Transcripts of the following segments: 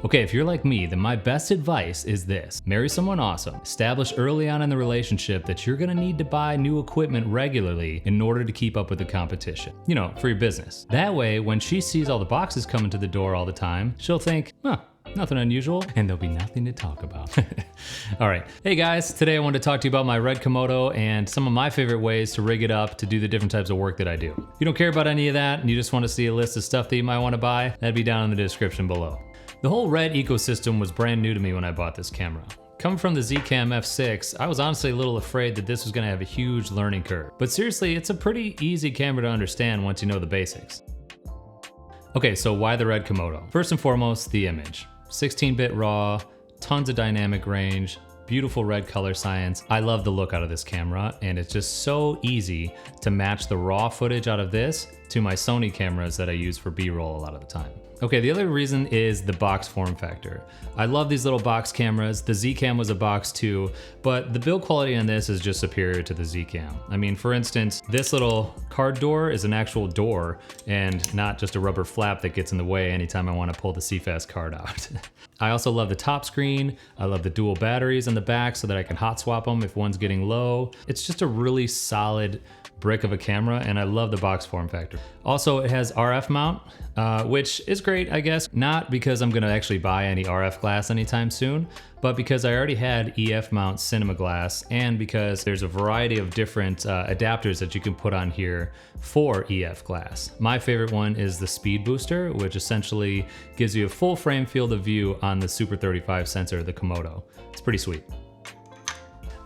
Okay, if you're like me, then my best advice is this. Marry someone awesome. Establish early on in the relationship that you're gonna need to buy new equipment regularly in order to keep up with the competition. You know, for your business. That way, when she sees all the boxes coming to the door all the time, she'll think, huh, nothing unusual, and there'll be nothing to talk about. All right, hey guys, today I wanted to talk to you about my RED Komodo and some of my favorite ways to rig it up to do the different types of work that I do. If you don't care about any of that and you just want to see a list of stuff that you might want to buy, that'd be down in the description below. The whole RED ecosystem was brand new to me when I bought this camera. Coming from the Zcam F6, I was honestly a little afraid that this was gonna have a huge learning curve. But seriously, it's a pretty easy camera to understand once you know the basics. Okay, so why the RED Komodo? First and foremost, the image. 16-bit RAW, tons of dynamic range, beautiful red color science. I love the look out of this camera, and it's just so easy to match the raw footage out of this to my Sony cameras that I use for B-roll a lot of the time. Okay, the other reason is the box form factor. I love these little box cameras. The Zcam was a box too, but the build quality on this is just superior to the Zcam. I mean, for instance, this little card door is an actual door and not just a rubber flap that gets in the way anytime I want to pull the Cfast card out. I also love the top screen. I love the dual batteries on the back so that I can hot swap them if one's getting low. It's just a really solid brick of a camera, and I love the box form factor. Also, it has RF mount, which is great, I guess. Not because I'm gonna actually buy any RF glass anytime soon, but because I already had EF mount cinema glass, and because there's a variety of different adapters that you can put on here for EF glass. My favorite one is the Speedbooster, which essentially gives you a full frame field of view on the Super 35 sensor, the Komodo. It's pretty sweet.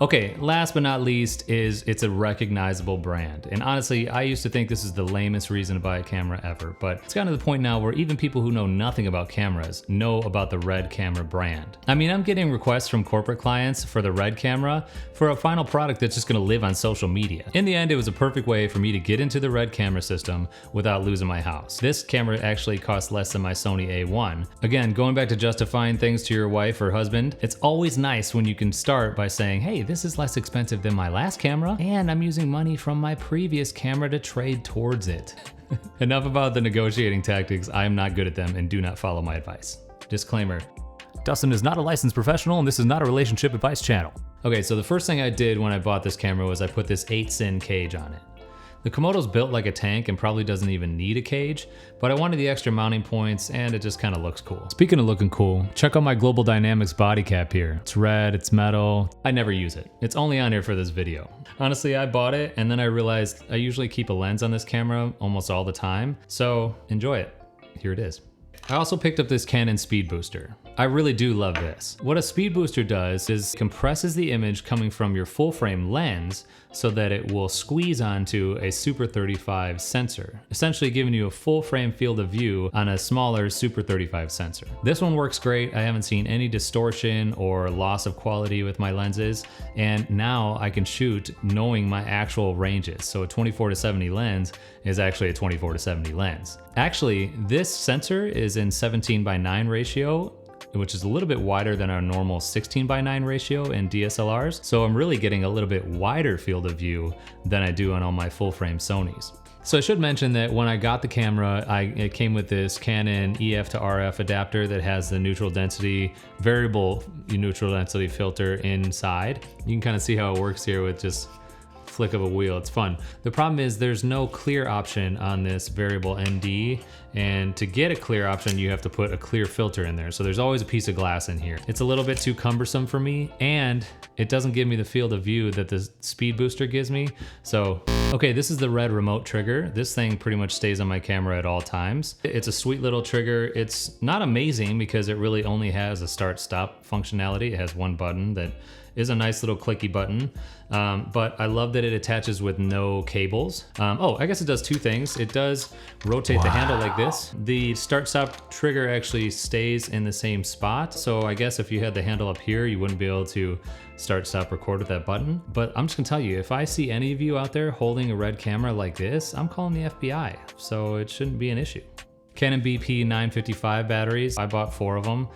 Okay, last but not least is it's a recognizable brand. And honestly, I used to think this is the lamest reason to buy a camera ever, but it's gotten to the point now where even people who know nothing about cameras know about the RED camera brand. I mean, I'm getting requests from corporate clients for the RED camera for a final product that's just gonna live on social media. In the end, it was a perfect way for me to get into the RED camera system without losing my house. This camera actually costs less than my Sony A1. Again, going back to justifying things to your wife or husband, it's always nice when you can start by saying, hey, this is less expensive than my last camera, and I'm using money from my previous camera to trade towards it. Enough about the negotiating tactics. I am not good at them and do not follow my advice. Disclaimer, Dustin is not a licensed professional and this is not a relationship advice channel. Okay, so the first thing I did when I bought this camera was I put this 8-sin cage on it. The Komodo's built like a tank and probably doesn't even need a cage, but I wanted the extra mounting points and it just kind of looks cool. Speaking of looking cool, check out my Global Dynamics body cap here. It's red, it's metal. I never use it. It's only on here for this video. Honestly, I bought it and then I realized I usually keep a lens on this camera almost all the time, so enjoy it. Here it is. I also picked up this Canon Speedbooster. I really do love this. What a Speedbooster does is compresses the image coming from your full frame lens so that it will squeeze onto a Super 35 sensor, essentially giving you a full frame field of view on a smaller Super 35 sensor. This one works great. I haven't seen any distortion or loss of quality with my lenses, and now I can shoot knowing my actual ranges. So a 24-70 lens is actually a 24-70 lens. Actually, this sensor is in 17:9 ratio, which is a little bit wider than our normal 16:9 ratio in DSLRs. So I'm really getting a little bit wider field of view than I do on all my full frame Sonys. So I should mention that when I got the camera, it came with this Canon EF to RF adapter that has the neutral density, variable neutral density filter inside. You can kind of see how it works here with just flick of a wheel. It's fun. The problem is there's no clear option on this variable ND, and to get a clear option you have to put a clear filter in there. So there's always a piece of glass in here. It's a little bit too cumbersome for me, and it doesn't give me the field of view that the Speedbooster gives me. So, okay, this is the RED remote trigger. This thing pretty much stays on my camera at all times. It's a sweet little trigger. It's not amazing because it really only has a start-stop functionality. It has one button that is a nice little clicky button, but I love that it attaches with no cables. Oh, I guess it does two things. It does rotate the handle like this. The start-stop trigger actually stays in the same spot, so I guess if you had the handle up here, you wouldn't be able to start, stop, record with that button. But I'm just gonna tell you, if I see any of you out there holding a RED camera like this, I'm calling the FBI, so it shouldn't be an issue. Canon BP 955 batteries, I bought 4 of them.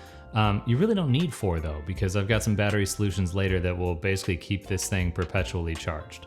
You really don't need 4 though, because I've got some battery solutions later that will basically keep this thing perpetually charged.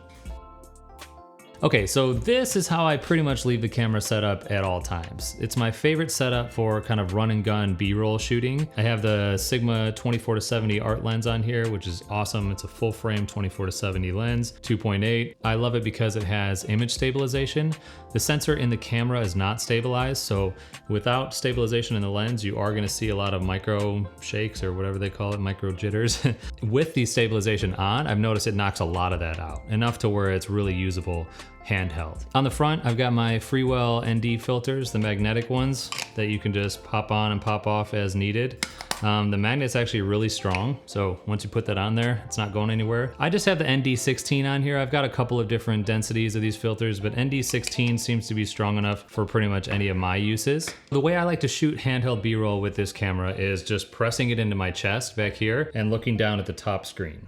Okay, so this is how I pretty much leave the camera set up at all times. It's my favorite setup for kind of run and gun B-roll shooting. I have the Sigma 24-70 art lens on here, which is awesome. It's a full frame 24-70 lens, 2.8. I love it because it has image stabilization. The sensor in the camera is not stabilized, so without stabilization in the lens, you are gonna see a lot of micro shakes or whatever they call it, micro jitters. With the stabilization on, I've noticed it knocks a lot of that out, enough to where it's really usable handheld. On the front, I've got my Freewell ND filters, the magnetic ones that you can just pop on and pop off as needed. The magnet's actually really strong, so once you put that on there, it's not going anywhere. I just have the ND16 on here. I've got a couple of different densities of these filters, but ND16 seems to be strong enough for pretty much any of my uses. The way I like to shoot handheld B-roll with this camera is just pressing it into my chest back here and looking down at the top screen.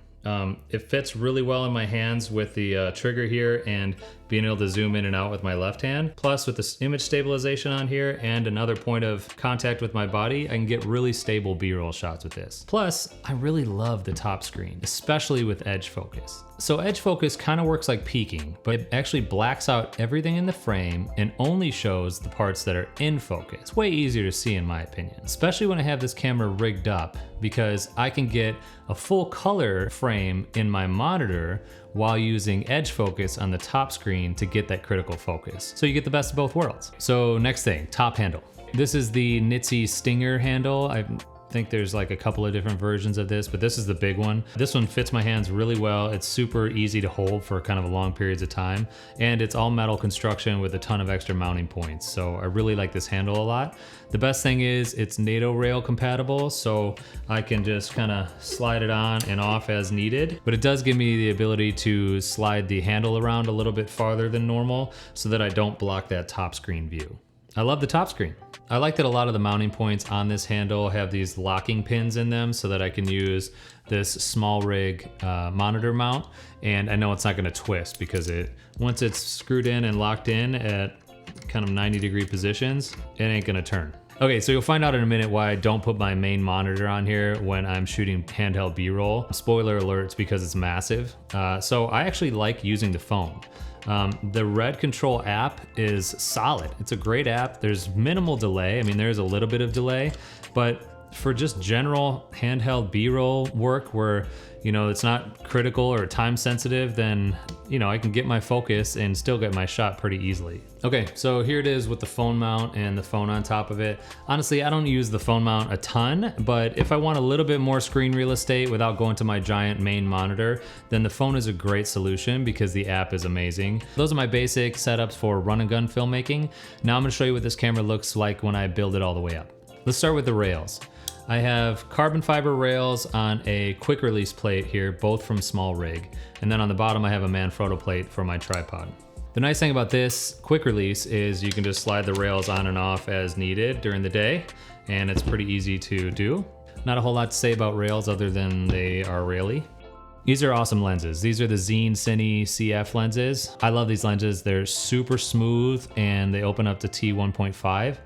It fits really well in my hands with the trigger here and being able to zoom in and out with my left hand. Plus with this image stabilization on here and another point of contact with my body, I can get really stable B-roll shots with this. Plus, I really love the top screen, especially with edge focus. So edge focus kind of works like peaking, but it actually blacks out everything in the frame and only shows the parts that are in focus. It's way easier to see in my opinion, especially when I have this camera rigged up because I can get a full color frame in my monitor while using edge focus on the top screen to get that critical focus. So you get the best of both worlds. So next thing, top handle. This is the Nitze Stinger handle. I think there's like a couple of different versions of this, but this is the big one. This one fits my hands really well. It's super easy to hold for kind of long periods of time. And it's all metal construction with a ton of extra mounting points. So I really like this handle a lot. The best thing is it's Nato rail compatible, so I can just kind of slide it on and off as needed. But it does give me the ability to slide the handle around a little bit farther than normal so that I don't block that top screen view. I love the top screen. I like that a lot of the mounting points on this handle have these locking pins in them so that I can use this Smallrig monitor mount. And I know it's not gonna twist because once it's screwed in and locked in at kind of 90-degree positions, it ain't gonna turn. Okay, so you'll find out in a minute why I don't put my main monitor on here when I'm shooting handheld B-roll. Spoiler alert, it's because it's massive. So I actually like using the phone. The RED Control app is solid. It's a great app. There's minimal delay. I mean, there's a little bit of delay, but for just general handheld B-roll work where, you know, it's not critical or time sensitive, then, you know, I can get my focus and still get my shot pretty easily. Okay, so here it is with the phone mount and the phone on top of it. Honestly, I don't use the phone mount a ton, but if I want a little bit more screen real estate without going to my giant main monitor, then the phone is a great solution because the app is amazing. Those are my basic setups for run and gun filmmaking. Now I'm gonna show you what this camera looks like when I build it all the way up. Let's start with the rails. I have carbon fiber rails on a quick release plate here, both from Smallrig. And then on the bottom, I have a Manfrotto plate for my tripod. The nice thing about this quick release is you can just slide the rails on and off as needed during the day, and it's pretty easy to do. Not a whole lot to say about rails other than they are raily. These are awesome lenses. These are the Xeen Cine CF lenses. I love these lenses. They're super smooth and they open up to T1.5.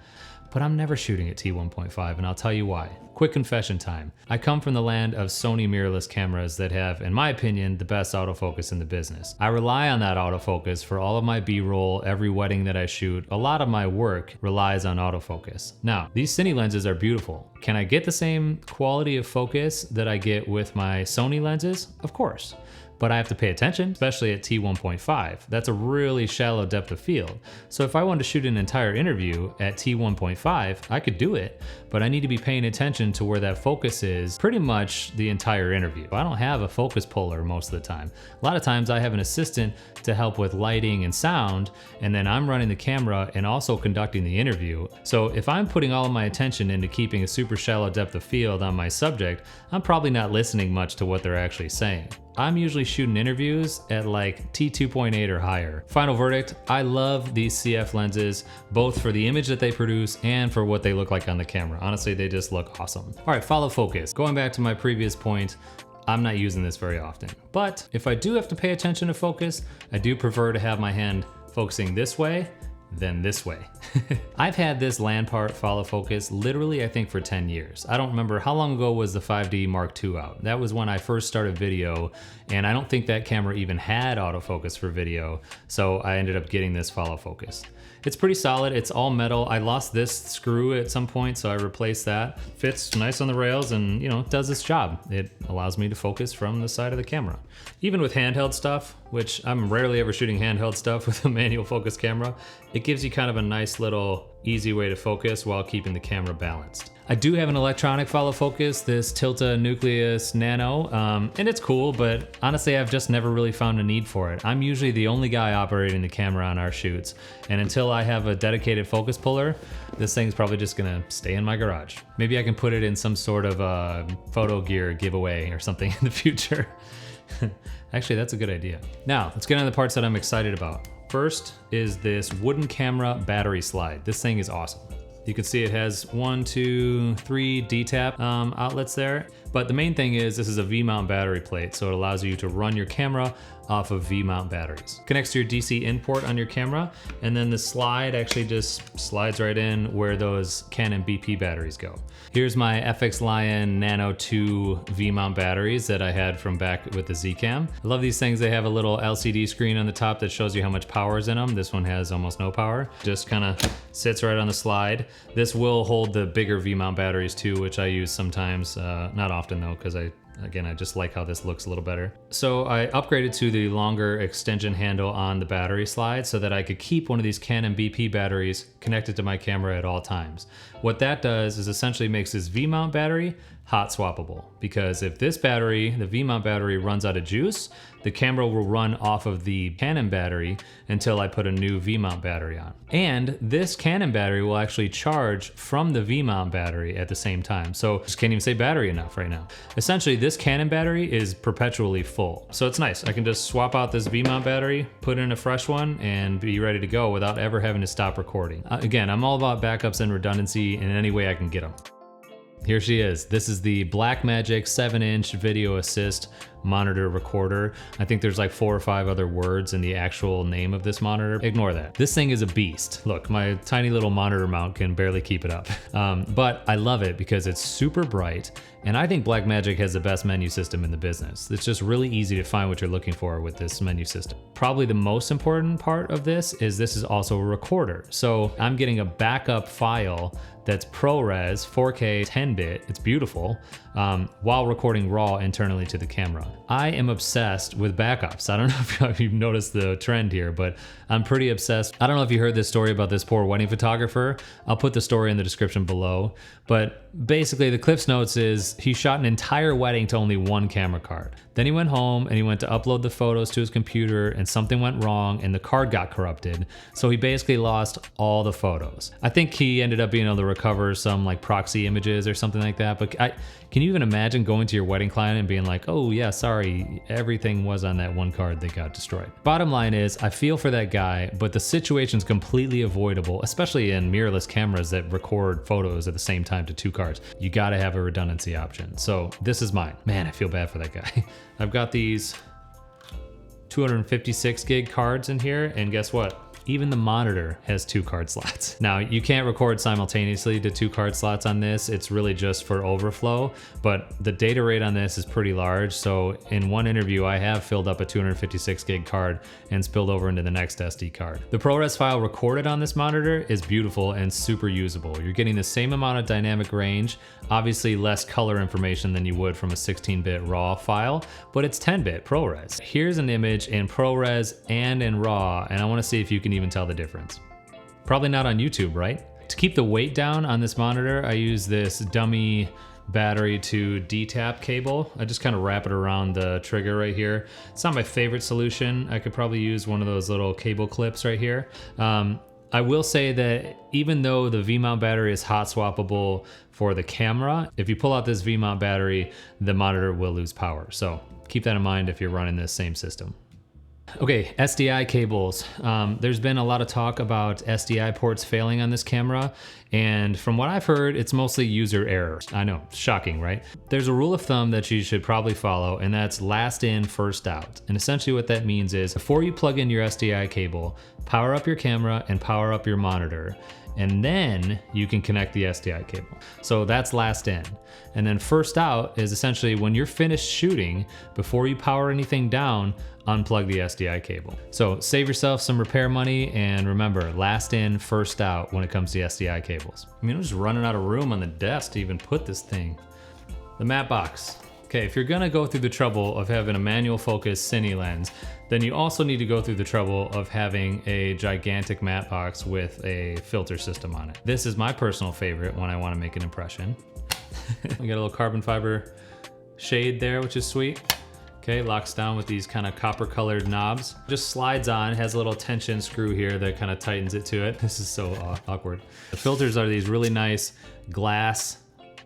But I'm never shooting at T1.5, and I'll tell you why. Quick confession time. I come from the land of Sony mirrorless cameras that have, in my opinion, the best autofocus in the business. I rely on that autofocus for all of my B-roll, every wedding that I shoot. A lot of my work relies on autofocus. Now, these Cine lenses are beautiful. Can I get the same quality of focus that I get with my Sony lenses? Of course. But I have to pay attention, especially at T1.5. That's a really shallow depth of field. So if I wanted to shoot an entire interview at T1.5, I could do it, but I need to be paying attention to where that focus is pretty much the entire interview. I don't have a focus puller most of the time. A lot of times I have an assistant to help with lighting and sound, and then I'm running the camera and also conducting the interview. So if I'm putting all of my attention into keeping a super shallow depth of field on my subject, I'm probably not listening much to what they're actually saying. I'm usually shooting interviews at like T2.8 or higher. Final verdict, I love these CF lenses, both for the image that they produce and for what they look like on the camera. Honestly, they just look awesome. All right, follow focus. Going back to my previous point, I'm not using this very often. But if I do have to pay attention to focus, I do prefer to have my hand focusing this way than this way. I've had this Lanparte Follow Focus literally I think for 10 years. I don't remember how long ago was the 5D Mark II out. That was when I first started video, and I don't think that camera even had autofocus for video, so I ended up getting this Follow Focus. It's pretty solid, it's all metal. I lost this screw at some point, so I replaced that. Fits nice on the rails and, you know, does its job. It allows me to focus from the side of the camera. Even with handheld stuff, which I'm rarely ever shooting handheld stuff with a manual focus camera, it gives you kind of a nice little easy way to focus while keeping the camera balanced. I do have an electronic follow focus, this Tilta Nucleus Nano, and it's cool, but honestly I've just never really found a need for it. I'm usually the only guy operating the camera on our shoots, and until I have a dedicated focus puller, this thing's probably just gonna stay in my garage. Maybe I can put it in some sort of photo gear giveaway or something in the future. Actually, that's a good idea. Now, let's get on the parts that I'm excited about. First is this wooden camera battery slide. This thing is awesome. You can see it has 1, 2, 3 D-tap outlets there. But the main thing is this is a V-mount battery plate, so it allows you to run your camera off of V-mount batteries. Connects to your DC in port on your camera, and then the slide actually just slides right in where those Canon BP batteries go. Here's my FX Lion Nano 2 V-mount batteries that I had from back with the Zcam. I love these things. They have a little LCD screen on the top that shows you how much power is in them. This one has almost no power. Just kind of sits right on the slide. This will hold the bigger V-mount batteries too, which I use sometimes, not often though, because I just like how this looks a little better. So I upgraded to the longer extension handle on the battery slide so that I could keep one of these Canon BP batteries connected to my camera at all times. What that does is essentially makes this V-mount battery hot swappable, because if this battery, the V-mount battery, runs out of juice, the camera will run off of the Canon battery until I put a new V-mount battery on. And this Canon battery will actually charge from the V-mount battery at the same time. So just can't even say battery enough right now. Essentially, this Canon battery is perpetually full. So it's nice. I can just swap out this V-mount battery, put in a fresh one, and be ready to go without ever having to stop recording. Again, I'm all about backups and redundancy in any way I can get them. Here she is. This is the Blackmagic 7-inch video assist monitor recorder. I think there's like 4 or 5 other words in the actual name of this monitor. Ignore that. This thing is a beast. Look, my tiny little monitor mount can barely keep it up. But I love it because it's super bright, and I think Blackmagic has the best menu system in the business. It's just really easy to find what you're looking for with this menu system. Probably the most important part of this is also a recorder. So I'm getting a backup file that's ProRes 4K 10-bit, it's beautiful, while recording RAW internally to the camera. I am obsessed with backups. I don't know if you've noticed the trend here, but I'm pretty obsessed. I don't know if you heard this story about this poor wedding photographer. I'll put the story in the description below, but basically the Cliff's Notes is he shot an entire wedding to only 1 camera card. Then he went home and he went to upload the photos to his computer, and something went wrong and the card got corrupted. So he basically lost all the photos. I think he ended up being able to recover some like proxy images or something like that, but can you even imagine going to your wedding client and being like, oh yeah, sorry, everything was on that 1 card that got destroyed. Bottom line is, I feel for that guy, but the situation's completely avoidable, especially in mirrorless cameras that record photos at the same time to 2 cards. You gotta have a redundancy option. So this is mine. Man, I feel bad for that guy. I've got these 256 gig cards in here, and guess what? Even the monitor has 2 card slots. Now, you can't record simultaneously to 2 card slots on this. It's really just for overflow, but the data rate on this is pretty large. So in one interview, I have filled up a 256 gig card and spilled over into the next SD card. The ProRes file recorded on this monitor is beautiful and super usable. You're getting the same amount of dynamic range, obviously less color information than you would from a 16-bit RAW file, but it's 10-bit ProRes. Here's an image in ProRes and in RAW, and I wanna see if you can even tell the difference. Probably not on YouTube, right? To keep the weight down on this monitor, I use this dummy battery to D-tap cable. I just kind of wrap it around the trigger right here. It's not my favorite solution. I could probably use one of those little cable clips right here. I will say that even though the V-mount battery is hot swappable for the camera, if you pull out this V-mount battery, the monitor will lose power. So keep that in mind if you're running this same system. Okay, SDI cables. There's been a lot of talk about SDI ports failing on this camera, and from what I've heard, it's mostly user error. I know, shocking, right? There's a rule of thumb that you should probably follow, and that's last in, first out. And essentially what that means is, before you plug in your SDI cable, power up your camera and power up your monitor, and then you can connect the SDI cable. So that's last in. And then first out is essentially when you're finished shooting, before you power anything down, unplug the SDI cable. So save yourself some repair money, and remember, last in, first out when it comes to SDI cables. I mean, I'm just running out of room on the desk to even put this thing. The matte box. Okay, if you're gonna go through the trouble of having a manual focus Cine lens, then you also need to go through the trouble of having a gigantic matte box with a filter system on it. This is my personal favorite when I wanna make an impression. We got a little carbon fiber shade there, which is sweet. Okay, locks down with these kind of copper colored knobs. Just slides on, has a little tension screw here that kind of tightens it to it. This is so awkward. The filters are these really nice glass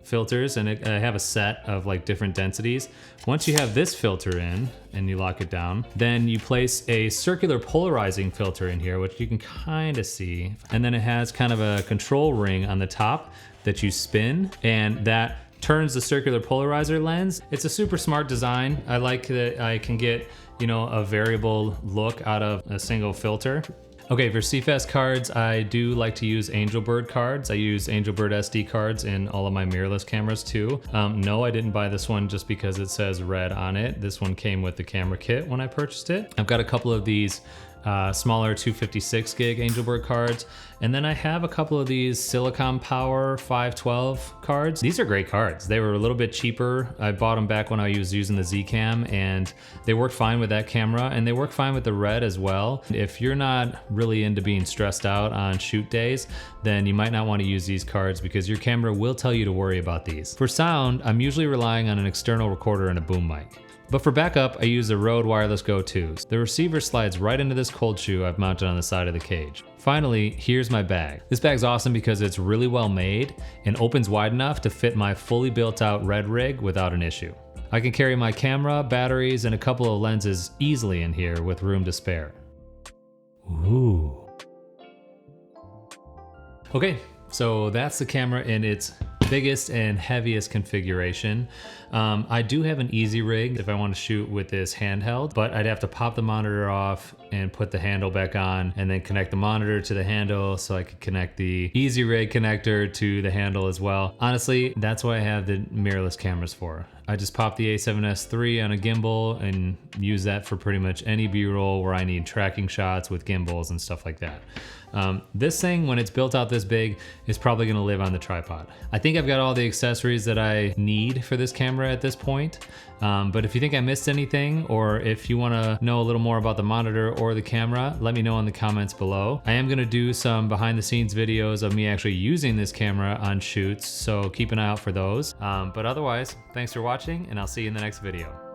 filters, and I have a set of like different densities. Once you have this filter in and you lock it down, then you place a circular polarizing filter in here, which you can kind of see. And then it has kind of a control ring on the top that you spin, and that turns the circular polarizer lens. It's a super smart design. I like that I can get, you know, a variable look out of a single filter. Okay, for Cfast cards, I do like to use Angelbird cards. I use Angelbird SD cards in all of my mirrorless cameras too. No, I didn't buy this one just because it says RED on it. This one came with the camera kit when I purchased it. I've got a couple of these smaller 256 gig Angelbird cards. And then I have a couple of these Silicon Power 512 cards. These are great cards. They were a little bit cheaper. I bought them back when I was using the Zcam, and they work fine with that camera, and they work fine with the RED as well. If you're not really into being stressed out on shoot days, then you might not want to use these cards because your camera will tell you to worry about these. For sound, I'm usually relying on an external recorder and a boom mic. But for backup, I use the Rode Wireless Go 2s. The receiver slides right into this cold shoe I've mounted on the side of the cage. Finally, here's my bag. This bag's awesome because it's really well made and opens wide enough to fit my fully built out RED rig without an issue. I can carry my camera, batteries, and a couple of lenses easily in here with room to spare. Ooh. Okay, so that's the camera in its biggest and heaviest configuration. I do have an easy rig if I want to shoot with this handheld, but I'd have to pop the monitor off and put the handle back on and then connect the monitor to the handle so I could connect the easy rig connector to the handle as well. Honestly, that's what I have the mirrorless cameras for. I just pop the A7S III on a gimbal and use that for pretty much any B-roll where I need tracking shots with gimbals and stuff like that. This thing, when it's built out this big, is probably gonna live on the tripod. I think I've got all the accessories that I need for this camera at this point. But if you think I missed anything, or if you wanna know a little more about the monitor or the camera, let me know in the comments below. I am gonna do some behind the scenes videos of me actually using this camera on shoots, so keep an eye out for those. But otherwise, thanks for watching, and I'll see you in the next video.